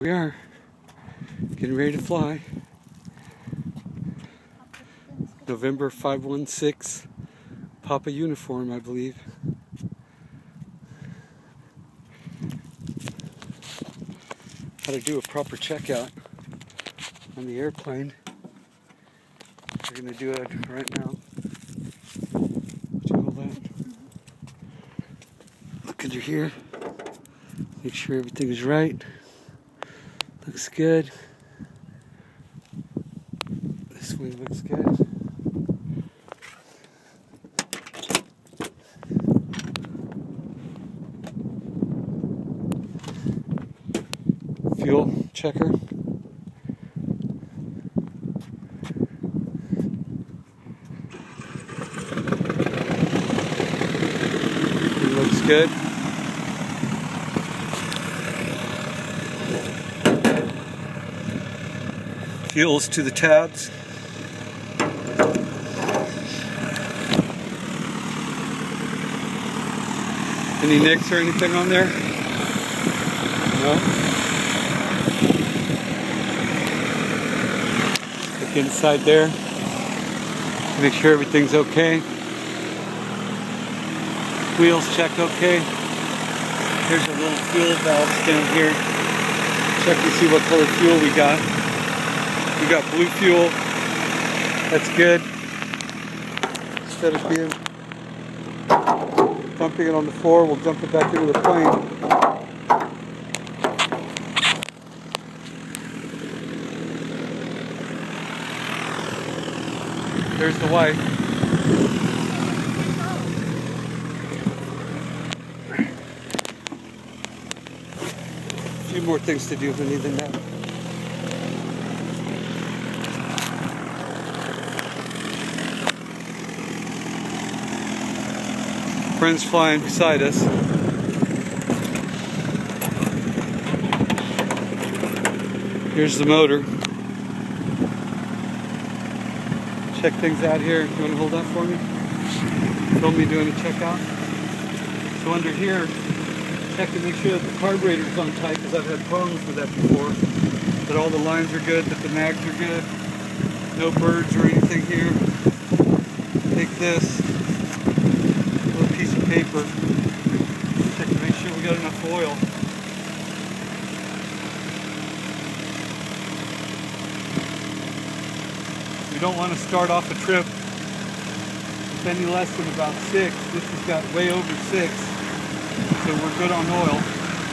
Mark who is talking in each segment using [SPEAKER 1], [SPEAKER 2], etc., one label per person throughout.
[SPEAKER 1] We are getting ready to fly. November 516, Papa uniform, I believe. How to do a proper checkout on the airplane. We're going to do it right now. Would you hold that? Look under here. Make sure everything is right. Looks good. This way looks good. Fuel checker. It looks good. Fuels to the tabs. Any nicks or anything on there? No? Look inside there. Make sure everything's okay. Wheels check okay. Here's a little fuel valve down here. Check to see what color fuel we got. We got blue fuel. That's good. Instead of being dumping it on the floor, we'll dump it back into the plane. There's the wife. A few more things to do than that. Friends flying beside us. Here's the motor. Check things out here. You want to hold that for me? Film me doing a checkout. So under here, check to make sure that the carburetor's on tight, because I've had problems with that before. That all the lines are good, that the mags are good. No birds or anything here. Take this little piece of paper. Check to make sure we got enough oil. We don't want to start off a trip with any less than about 6. This has got way over 6, so we're good on oil.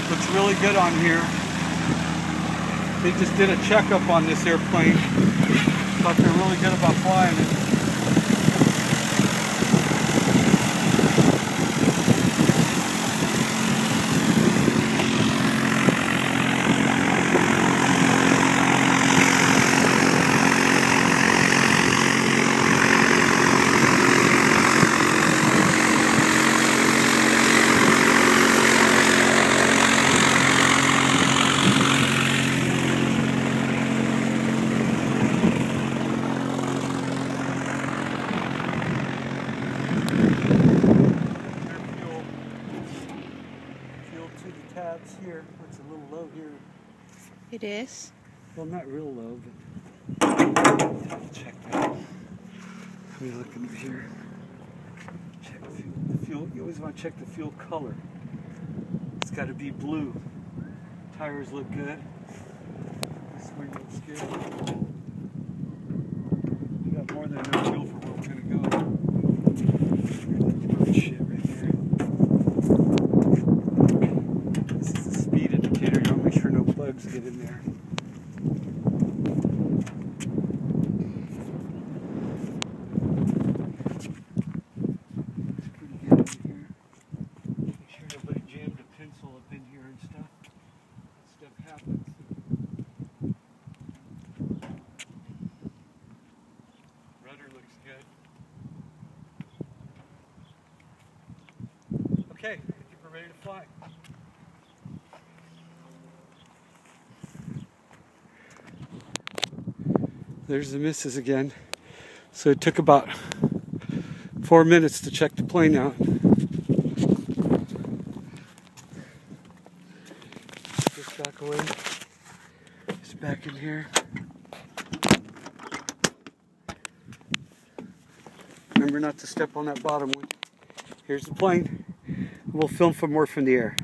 [SPEAKER 1] Looks really good on here. They just did a checkup on this airplane. Thought they're really good about flying it. Here, it's a little low here.
[SPEAKER 2] It is?
[SPEAKER 1] Well, not real low, but check that. Let me look over here. Check the fuel. You always want to check the fuel color. It's got to be blue. Tires look good. This wing looks good. We got more than enough fuel for where we're going to go. Shit right there. Make sure no bugs get in there. It's pretty good in here. Make sure nobody jammed a pencil up in here and stuff. That stuff happens. Rudder looks good. Okay, I think we're ready to fly. There's the missus again. So it took about 4 minutes to check the plane out. This back away. back in here. Remember not to step on that bottom one. Here's the plane. We'll film for more from the air.